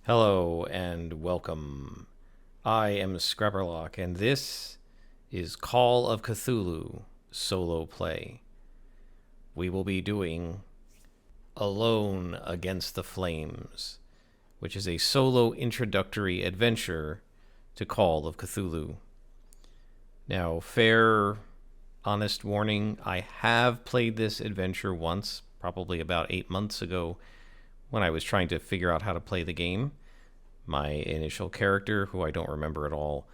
Hello and welcome. I am Scrapperlock, and this is Call of Cthulhu solo play. We will be doing Alone Against the Flames, which is a solo introductory adventure to Call of Cthulhu. Now, fair, honest warning, I have played this adventure once, probably about 8 months ago, when I was trying to figure out how to play the game. My initial character, who I don't remember at all,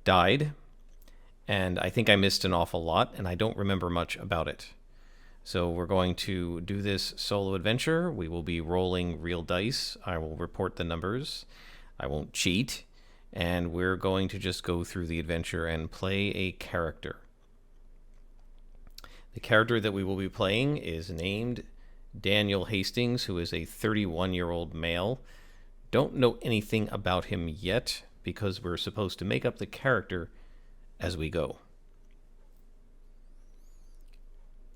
died, and I think I missed an awful lot, and I don't remember much about it. So we're going to do this solo adventure. We will be rolling real dice. I will report the numbers. I won't cheat, and we're going to just go through the adventure and play a character. The character that we will be playing is named Daniel Hastings, who is a 31-year-old male. Don't know anything about him yet because we're supposed to make up the character as we go.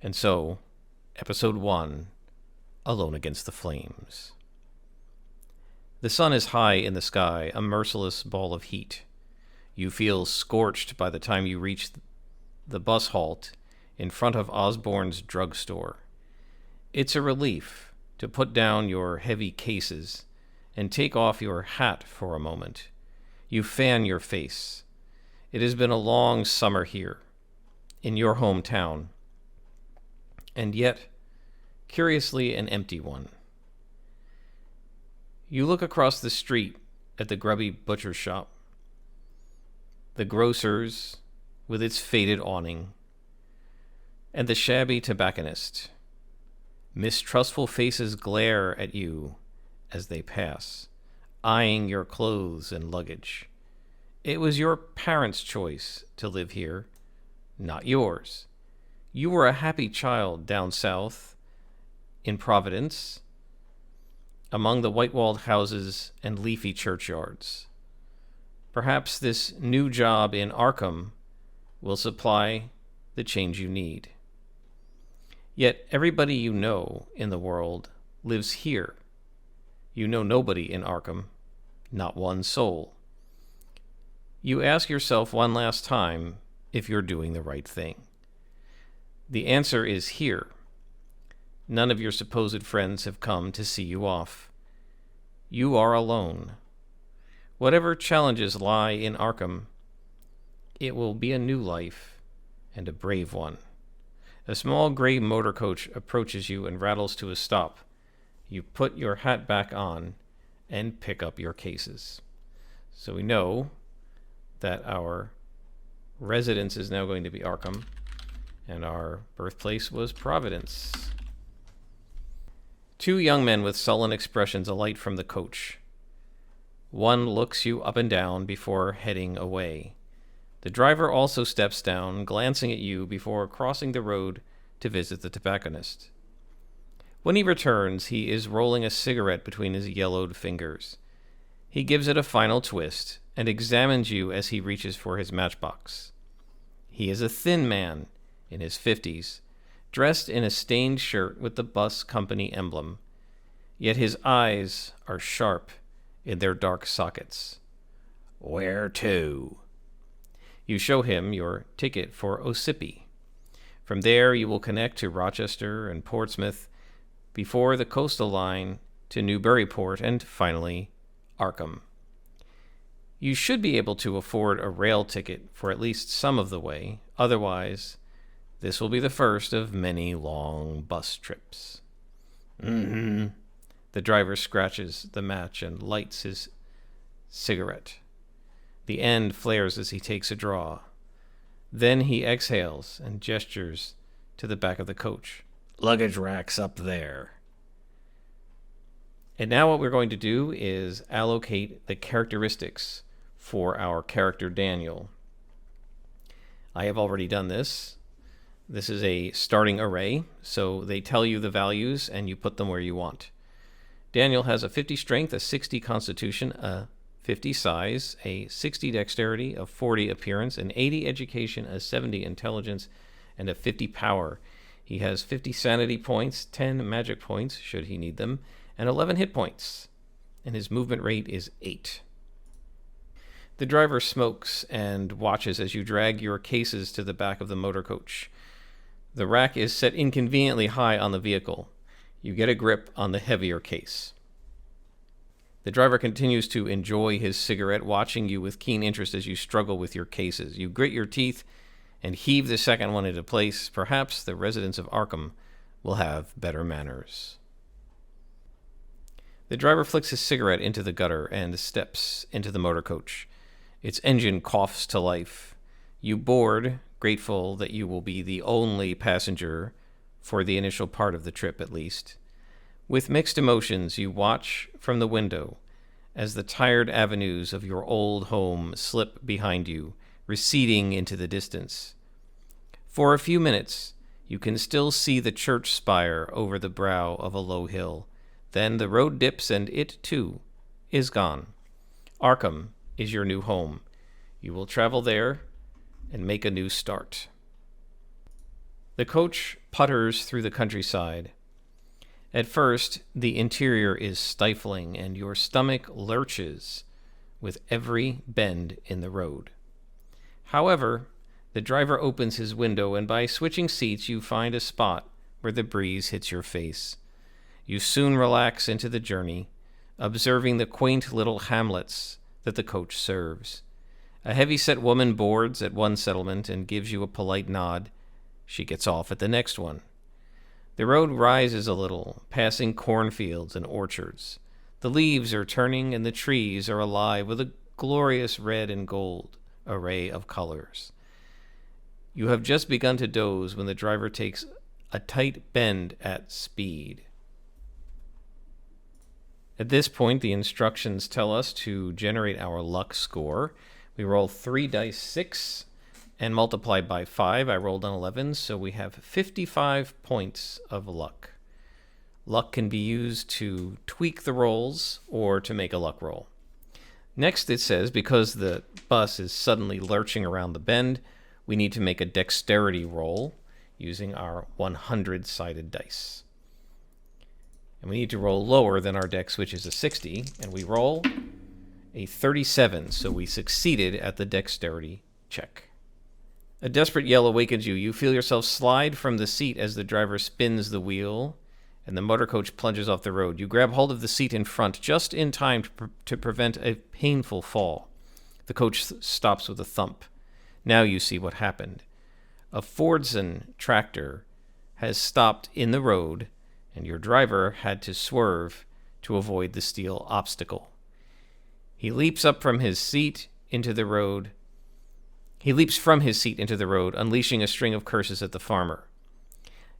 And so, Episode 1, Alone Against the Flames. The sun is high in the sky, a merciless ball of heat. You feel scorched by the time you reach the bus halt in front of Osborne's drugstore. It's a relief to put down your heavy cases and take off your hat for a moment. You fan your face. It has been a long summer here, in your hometown, and yet, curiously, an empty one. You look across the street at the grubby butcher shop, the grocer's with its faded awning, and the shabby tobacconist. Mistrustful faces glare at you as they pass, eyeing your clothes and luggage. It was your parents' choice to live here, not yours. You were a happy child down south, in Providence, among the white-walled houses and leafy churchyards. Perhaps this new job in Arkham will supply the change you need. Yet everybody you know in the world lives here. You know nobody in Arkham, not one soul. You ask yourself one last time if you're doing the right thing. The answer is here. None of your supposed friends have come to see you off. You are alone. Whatever challenges lie in Arkham, it will be a new life and a brave one. A small gray motor coach approaches you and rattles to a stop. You put your hat back on and pick up your cases. So we know that our residence is now going to be Arkham, and our birthplace was Providence. Two young men with sullen expressions alight from the coach. One looks you up and down before heading away. The driver also steps down, glancing at you before crossing the road to visit the tobacconist. When he returns, he is rolling a cigarette between his yellowed fingers. He gives it a final twist and examines you as he reaches for his matchbox. He is a thin man in his 50s, dressed in a stained shirt with the bus company emblem, yet his eyes are sharp in their dark sockets. "Where to?" You show him your ticket for Ossipee. From there, you will connect to Rochester and Portsmouth before the coastal line to Newburyport and finally Arkham. You should be able to afford a rail ticket for at least some of the way. Otherwise, this will be the first of many long bus trips. The driver scratches the match and lights his cigarette. The end flares as he takes a draw. Then he exhales and gestures to the back of the coach. "Luggage rack's up there." And now what we're going to do is allocate the characteristics for our character Daniel. I have already done this. This is a starting array, so they tell you the values and you put them where you want. Daniel has a 50 strength, a 60 constitution, a 50 size, a 60 dexterity, a 40 appearance, an 80 education, a 70 intelligence, and a 50 power. He has 50 sanity points, 10 magic points, should he need them, and 11 hit points. and his movement rate is 8. The driver smokes and watches as you drag your cases to the back of the motor coach. The rack is set inconveniently high on the vehicle. You get a grip on the heavier case. The driver continues to enjoy his cigarette, watching you with keen interest as you struggle with your cases. You grit your teeth and heave the second one into place. Perhaps the residents of Arkham will have better manners. The driver flicks his cigarette into the gutter and steps into the motor coach. Its engine coughs to life. You board, grateful that you will be the only passenger for the initial part of the trip at least. With mixed emotions, you watch from the window as the tired avenues of your old home slip behind you, receding into the distance. For a few minutes, you can still see the church spire over the brow of a low hill. Then the road dips and it, too, is gone. Arkham is your new home. You will travel there and make a new start. The coach putters through the countryside. At first, the interior is stifling and your stomach lurches with every bend in the road. However, the driver opens his window and by switching seats you find a spot where the breeze hits your face. You soon relax into the journey, observing the quaint little hamlets that the coach serves. A heavy-set woman boards at one settlement and gives you a polite nod. She gets off at the next one. The road rises a little, passing cornfields and orchards. The leaves are turning and the trees are alive with a glorious red and gold array of colors. You have just begun to doze when the driver takes a tight bend at speed. At this point, the instructions tell us to generate our luck score. We roll 3 dice 6 and multiply by 5. I rolled an 11, so we have 55 points of luck. Luck can be used to tweak the rolls or to make a luck roll. Next it says, because the bus is suddenly lurching around the bend, we need to make a dexterity roll using our 100-sided dice. And we need to roll lower than our dex, which is a 60, and we roll a 37, so we succeeded at the dexterity check. A desperate yell awakens you. You feel yourself slide from the seat as the driver spins the wheel, and the motor coach plunges off the road. You grab hold of the seat in front just in time to prevent a painful fall. The coach stops with a thump. Now you see what happened. A Fordson tractor has stopped in the road, and your driver had to swerve to avoid the steel obstacle. He leaps from his seat into the road, unleashing a string of curses at the farmer.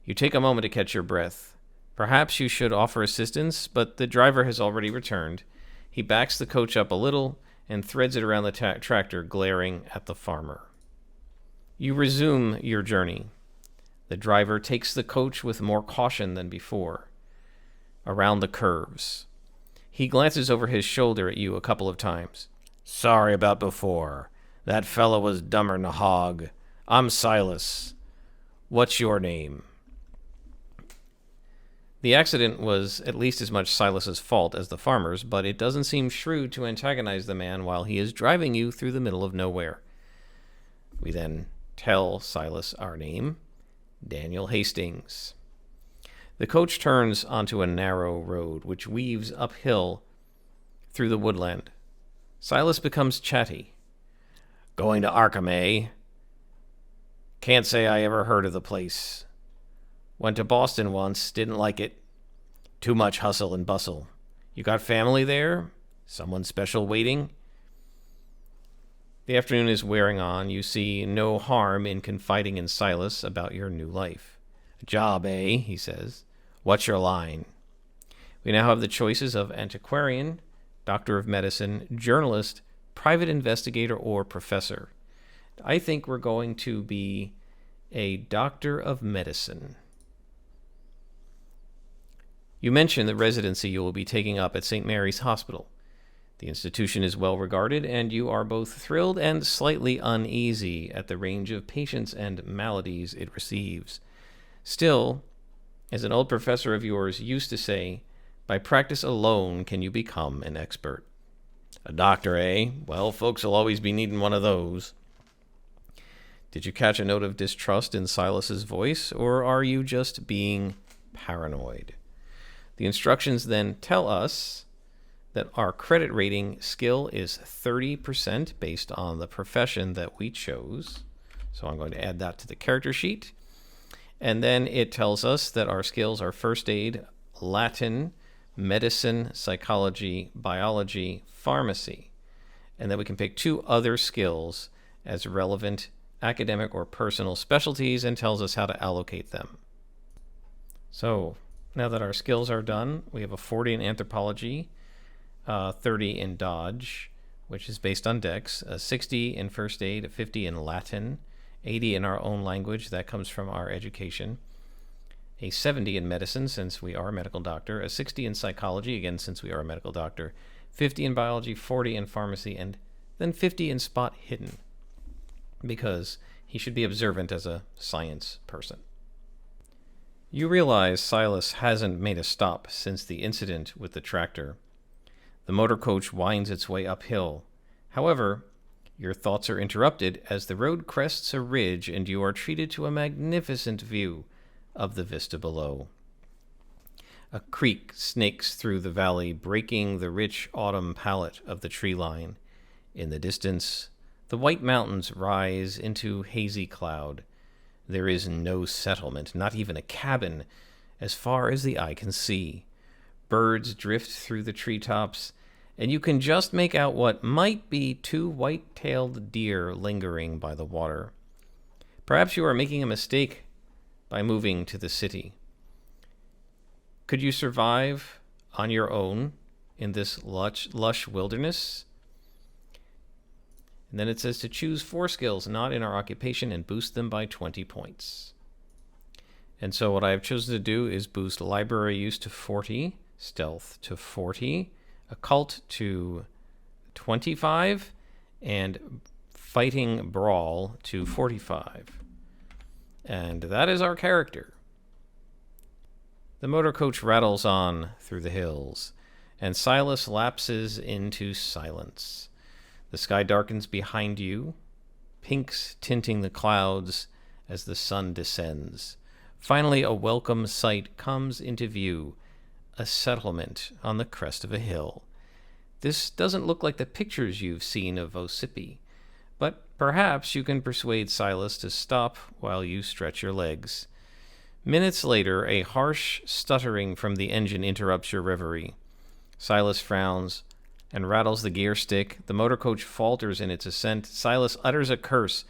You take a moment to catch your breath. Perhaps you should offer assistance, but the driver has already returned. He backs the coach up a little and threads it around the tractor, glaring at the farmer. You resume your journey. The driver takes the coach with more caution than before, around the curves. He glances over his shoulder at you a couple of times. Sorry about before. That fellow was dumber'n a hog. I'm Silas. What's your name? The accident was at least as much Silas's fault as the farmer's, but it doesn't seem shrewd to antagonize the man while he is driving you through the middle of nowhere. We then tell Silas our name. Daniel Hastings. The coach turns onto a narrow road which weaves uphill through the woodland. Silas becomes chatty. Going to Arkham, eh? Can't say I ever heard of the place. Went to Boston once, didn't like it. Too much hustle and bustle. You got family there? Someone special waiting? The afternoon is wearing on. You see no harm in confiding in Silas about your new life. A job, eh? He says. What's your line? We now have the choices of antiquarian, doctor of medicine, journalist, private investigator, or professor. I think we're going to be a doctor of medicine. You mention the residency you will be taking up at St. Mary's Hospital. The institution is well regarded, and you are both thrilled and slightly uneasy at the range of patients and maladies it receives. Still, as an old professor of yours used to say, By practice alone can you become an expert. A doctor, eh? Well, folks will always be needing one of those. Did you catch a note of distrust in Silas's voice, or are you just being paranoid? The instructions then tell us that our credit rating skill is 30% based on the profession that we chose. So I'm going to add that to the character sheet. And then it tells us that our skills are first aid, Latin, medicine, psychology, biology, pharmacy, and that we can pick 2 other skills as relevant academic or personal specialties and tells us how to allocate them. So now that our skills are done, we have a 40 in anthropology, 30 in dodge, which is based on dex, a 60 in first aid, a 50 in Latin, 80 in our own language, that comes from our education, a 70 in medicine, since we are a medical doctor, a 60 in psychology, again, since we are a medical doctor, 50 in biology, 40 in pharmacy, and then 50 in spot hidden, because he should be observant as a science person. You realize Silas hasn't made a stop since the incident with the tractor. The motor coach winds its way uphill. However, your thoughts are interrupted as the road crests a ridge and you are treated to a magnificent view of the vista below. A creek snakes through the valley, breaking the rich autumn palette of the tree line. In the distance, the white mountains rise into hazy cloud. There is no settlement, not even a cabin, as far as the eye can see. Birds drift through the treetops, and you can just make out what might be 2 white-tailed deer lingering by the water. Perhaps you are making a mistake by moving to the city. Could you survive on your own in this lush wilderness? And then it says to choose 4 skills not in our occupation and boost them by 20 points. And so what I have chosen to do is boost library use to 40, stealth to 40, occult to 25, and fighting brawl to 45. And that is our character. The motor coach rattles on through the hills, and Silas lapses into silence. The sky darkens behind you, pinks tinting the clouds as the sun descends. Finally, a welcome sight comes into view, a settlement on the crest of a hill. This doesn't look like the pictures you've seen of Ossipee, but perhaps you can persuade Silas to stop while you stretch your legs. Minutes later, a harsh stuttering from the engine interrupts your reverie. Silas frowns and rattles the gear stick. The motor coach falters in its ascent. Silas utters a curse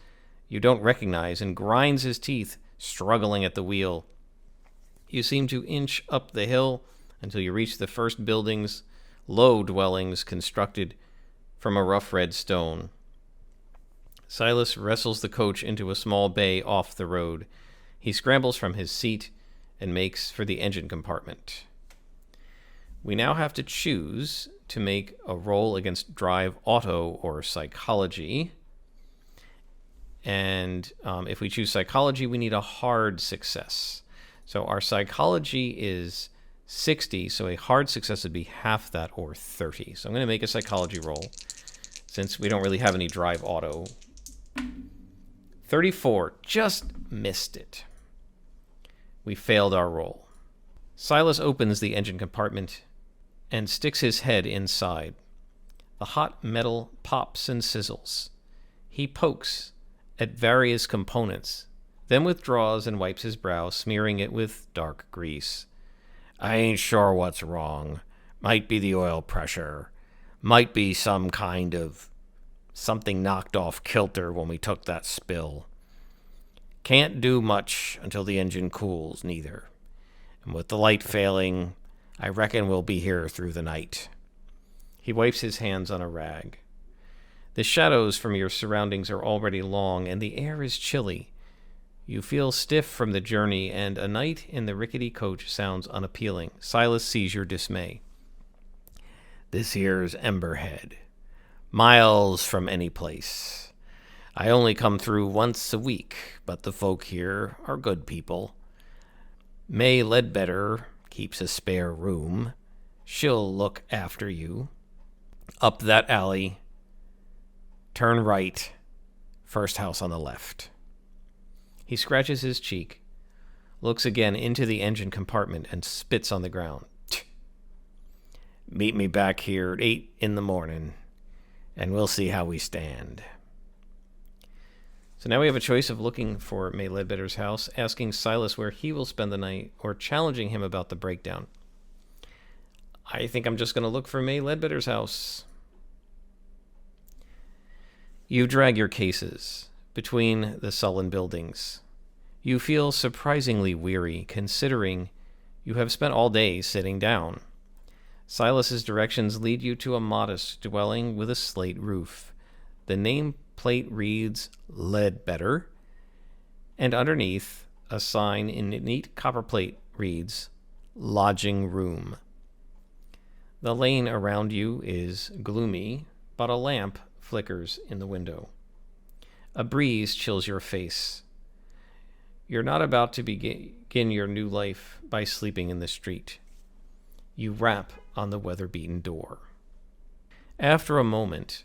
you don't recognize and grinds his teeth, struggling at the wheel. You seem to inch up the hill until you reach the first buildings, low dwellings constructed from a rough red stone. Silas wrestles the coach into a small bay off the road. He scrambles from his seat and makes for the engine compartment. We now have to choose to make a roll against drive, auto, or psychology. And if we choose psychology, we need a hard success. So our psychology is 60, so a hard success would be half that, or 30. So I'm going to make a psychology roll, since we don't really have any drive auto. 34, just missed it. We failed our roll. Silas opens the engine compartment and sticks his head inside. The hot metal pops and sizzles. He pokes at various components, then withdraws and wipes his brow, smearing it with dark grease. I ain't sure what's wrong. Might be the oil pressure. Might be some kind of something knocked off kilter when we took that spill. Can't do much until the engine cools, neither. And with the light failing, I reckon we'll be here through the night. He wipes his hands on a rag. The shadows from your surroundings are already long, and the air is chilly. You feel stiff from the journey, and a night in the rickety coach sounds unappealing. Silas sees your dismay. This here's Emberhead. Miles from any place. I only come through once a week, but the folk here are good people. May Ledbetter keeps a spare room. She'll look after you. Up that alley. Turn right. First house on the left. He scratches his cheek, looks again into the engine compartment, and spits on the ground. Meet me back here at 8 in the morning, and we'll see how we stand. So now we have a choice of looking for May Ledbetter's house, asking Silas where he will spend the night, or challenging him about the breakdown. I think I'm just going to look for May Ledbetter's house. You drag your cases between the sullen buildings. You feel surprisingly weary, considering you have spent all day sitting down. Silas's directions lead you to a modest dwelling with a slate roof. The nameplate reads Ledbetter, and underneath, a sign in neat copperplate reads Lodging Room. The lane around you is gloomy, but a lamp flickers in the window. A breeze chills your face. You're not about to begin your new life by sleeping in the street. You rap on the weather-beaten door. After a moment,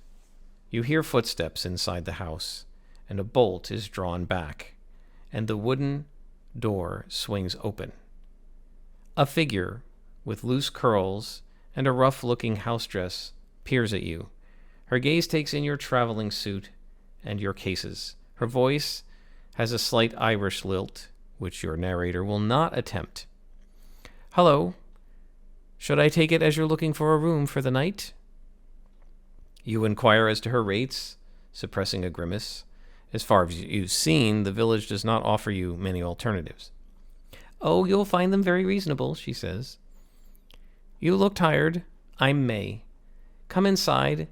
you hear footsteps inside the house, and a bolt is drawn back, and the wooden door swings open. A figure with loose curls and a rough-looking house dress peers at you. Her gaze takes in your traveling suit and your cases. Her voice has a slight Irish lilt, which your narrator will not attempt. Hello. Should I take it as you're looking for a room for the night? You inquire as to her rates, suppressing a grimace. As far as you've seen, the village does not offer you many alternatives. Oh, you'll find them very reasonable, she says. You look tired. I'm May. Come inside,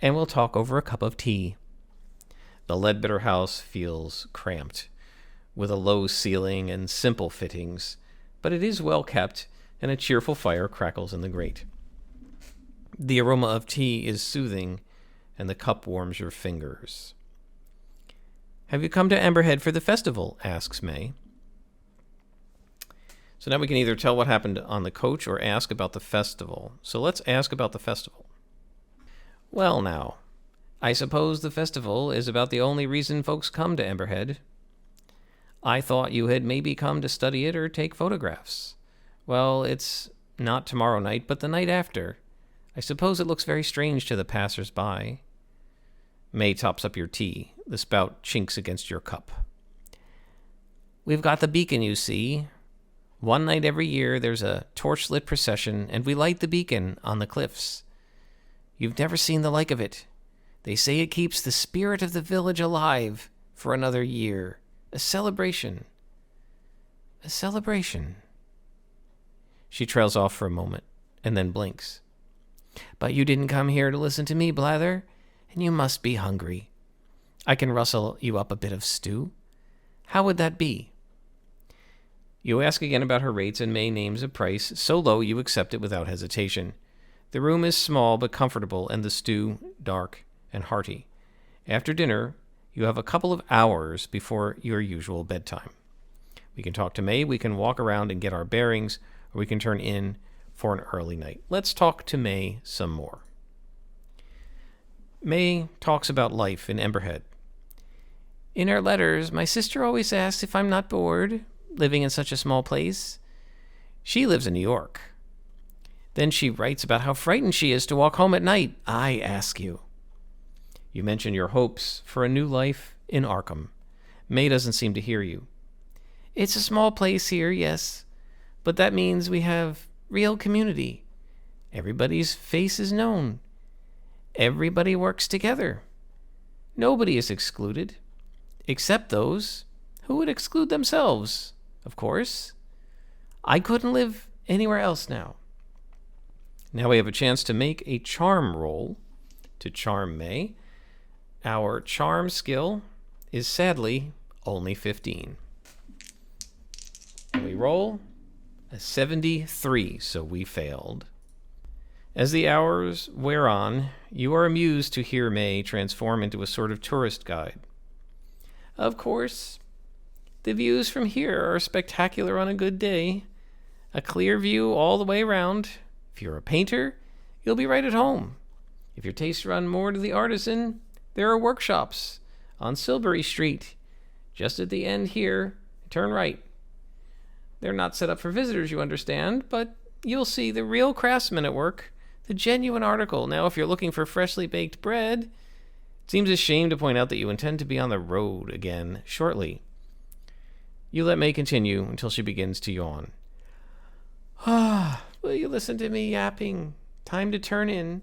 and we'll talk over a cup of tea. The Ledbetter house feels cramped, with a low ceiling and simple fittings, but it is well kept, and a cheerful fire crackles in the grate. The aroma of tea is soothing, and the cup warms your fingers. Have you come to Amberhead for the festival? Asks May. So now we can either tell what happened on the coach or ask about the festival. So let's ask about the festival. Well now, I suppose the festival is about the only reason folks come to Amberhead. I thought you had maybe come to study it or take photographs. Well, it's not tomorrow night, but the night after. I suppose it looks very strange to the passers-by. May tops up your tea. The spout chinks against your cup. We've got the beacon, you see. One night every year there's a torchlit procession, and we light the beacon on the cliffs. You've never seen the like of it. They say it keeps the spirit of the village alive for another year. A celebration. A celebration. She trails off for a moment, and then blinks. But you didn't come here to listen to me blather, and you must be hungry. I can rustle you up a bit of stew. How would that be? You ask again about her rates, and May names a price so low you accept it without hesitation. The room is small but comfortable, and the stew dark and hearty. After dinner, you have a couple of hours before your usual bedtime. We can talk to May, we can walk around and get our bearings, or we can turn in for an early night. Let's talk to May some more. May talks about life in Emberhead. In her letters, my sister always asks if I'm not bored, living in such a small place. She lives in New York. Then she writes about how frightened she is to walk home at night. I ask you. You mention your hopes for a new life in Arkham. May doesn't seem to hear you. It's a small place here, yes, but that means we have real community. Everybody's face is known. Everybody works together. Nobody is excluded, except those who would exclude themselves, of course. I couldn't live anywhere else now. Now we have a chance to make a charm roll to charm May. Our charm skill is sadly only 15. And we roll a 73, so we failed. As the hours wear on, you are amused to hear May transform into a sort of tourist guide. Of course, the views from here are spectacular on a good day. A clear view all the way around. If you're a painter, you'll be right at home. If your tastes run more to the artisan, there are workshops on Silbury Street. Just at the end here, turn right. They're not set up for visitors, you understand, but you'll see the real craftsman at work, the genuine article. Now, if you're looking for freshly baked bread, it seems a shame to point out that you intend to be on the road again shortly. You let May continue until she begins to yawn. Will you listen to me yapping? Time to turn in.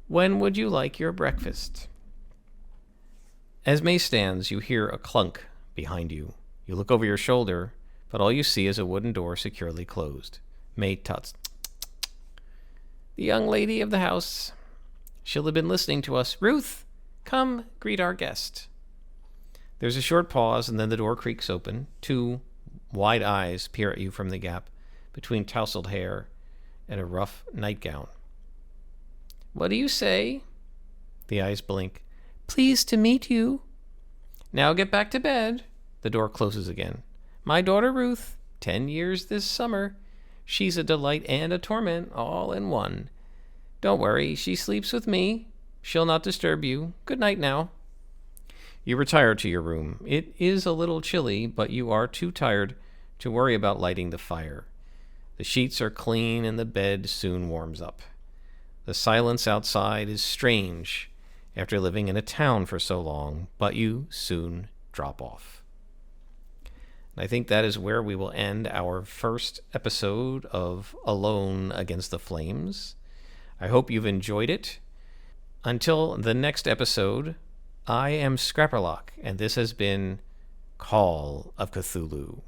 When would you like your breakfast? As May stands, you hear a clunk behind you. You look over your shoulder, but all you see is a wooden door securely closed. May tuts. The young lady of the house. She'll have been listening to us. Ruth, come greet our guest. There's a short pause, and then the door creaks open. Two wide eyes peer at you from the gap between tousled hair and a rough nightgown. What do you say? The eyes blink. Pleased to meet you. Now get back to bed. The door closes again. My daughter Ruth, 10 years this summer. She's a delight and a torment, all in one. Don't worry, she sleeps with me. She'll not disturb you. Good night now. You retire to your room. It is a little chilly, but you are too tired to worry about lighting the fire. The sheets are clean and the bed soon warms up. The silence outside is strange after living in a town for so long, but you soon drop off. And I think that is where we will end our first episode of Alone Against the Flames. I hope you've enjoyed it. Until the next episode, I am Scrapperlock, and this has been Call of Cthulhu.